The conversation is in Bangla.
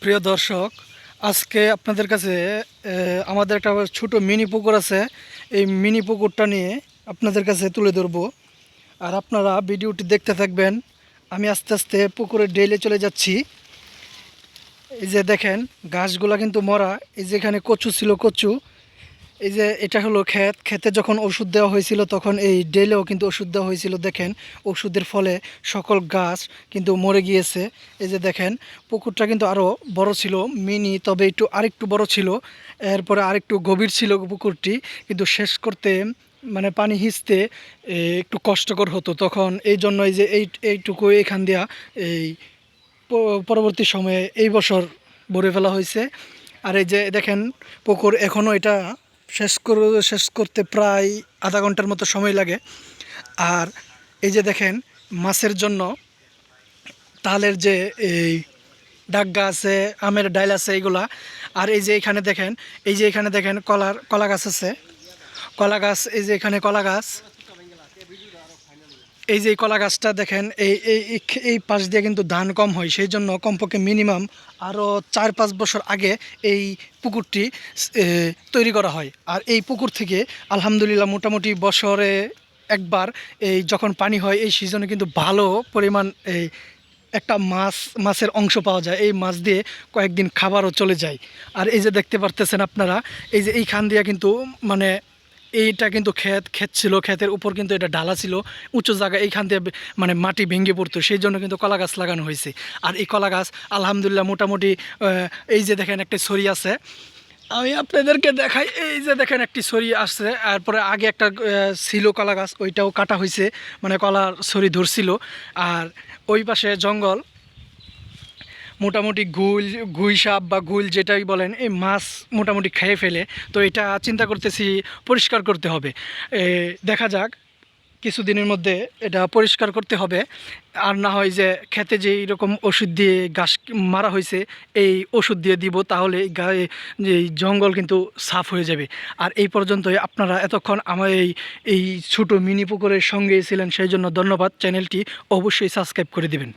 প্রিয় দর্শক, আজকে আপনাদের কাছে আমাদের একটা ছোট মিনি পুকুর আছে। এই মিনি পুকুরটা নিয়ে আপনাদের কাছে তুলে ধরবো, আর আপনারা ভিডিওটি দেখতে থাকবেন। আমি আস্তে আস্তে পুকুরের ডেইলে চলে যাচ্ছি। এই যে দেখেন, ঘাসগুলা কিন্তু মরা। এই যে এখানে কচু ছিল, কচু। এই যে এটা হলো ক্ষেত। ক্ষেতে যখন ওষুধ দেওয়া হয়েছিল তখন এই ডেলেও কিন্তু ওষুধ দেওয়া হয়েছিল। দেখেন, ওষুধের ফলে সকল গাছ কিন্তু মরে গিয়েছে। এই যে দেখেন, পুকুরটা কিন্তু আরও বড় ছিল, মিনি, তবে একটু আরেকটু বড় ছিল। এরপরে আরেকটু গভীর ছিল পুকুরটি, কিন্তু শেষ করতে মানে পানি হিঁচতে একটু কষ্টকর হতো তখন। এই জন্য এই যে এইটুকু এখান দিয়া এই পরবর্তী সময়ে এই বছর ভরে ফেলা হয়েছে। আর এই যে দেখেন, পুকুর এখনও এটা শেষ করতে প্রায় আধা ঘন্টার মতো সময় লাগে। আর এই যে দেখেন, মাছের জন্য তালের যে এই ডাগ্গা আছে, আমের ডাইল আছে, এইগুলা। আর এই যে এখানে দেখেন, কলা গাছ আছে, কলা গাছ। এই যে এখানে কলা গাছ, এই যে এই কলা গাছটা দেখেন, এই এই এই পাশ দিয়ে কিন্তু ধান কম হয়, সেই জন্য কমপক্ষে মিনিমাম আরও 4-5 বছর আগে এই পুকুরটি তৈরি করা হয়। আর এই পুকুর থেকে আলহামদুলিল্লাহ মোটামুটি বছরে একবার এই যখন পানি হয় এই সিজনে কিন্তু ভালো পরিমাণ এই একটা মাছের অংশ পাওয়া যায়। এই মাছ দিয়ে কয়েকদিন খাবারও চলে যায়। আর এই যে দেখতে পারতেছেন আপনারা, এই যে এইখান দিয়ে কিন্তু মানে এইটা কিন্তু ক্ষেত ছিল, ক্ষেতের উপর কিন্তু এটা ডালা ছিল, উঁচু জায়গা। এইখান দিয়ে মানে মাটি ভেঙে পড়তো, সেই জন্য কিন্তু কলা গাছ লাগানো হয়েছে। আর এই কলা গাছ আলহামদুলিল্লাহ মোটামুটি এই যে দেখেন একটি ছড়ি আছে, আমি আপনাদেরকে দেখাই। এই যে দেখেন একটি ছড়ি আসছে। তারপরে আগে একটা ছিল কলা গাছ, ওইটাও কাটা হয়েছে, মানে কলার ছড়ি ধরছিল। আর ওই পাশে জঙ্গল, মোটামুটি গুই সাপ বা গুল যেটাই বলেন, এই মাছ মোটামুটি খেয়ে ফেলে। তো এটা চিন্তা করতেছি পরিষ্কার করতে হবে। দেখা যাক, কিছুদিনের মধ্যে এটা পরিষ্কার করতে হবে। আর না হয় যে খেতে যে এইরকম ওষুধ দিয়ে গাছ মারা হয়েছে, এই ওষুধ দিয়ে দিব, তাহলে এই গায়ে যে এই জঙ্গল কিন্তু সাফ হয়ে যাবে। আর এই পর্যন্তই। আপনারা এতক্ষণ আমার এই ছোটো মিনি পুকুরের সঙ্গে ছিলেন, সেই জন্য ধন্যবাদ। চ্যানেলটি অবশ্যই সাবস্ক্রাইব করে দিবেন।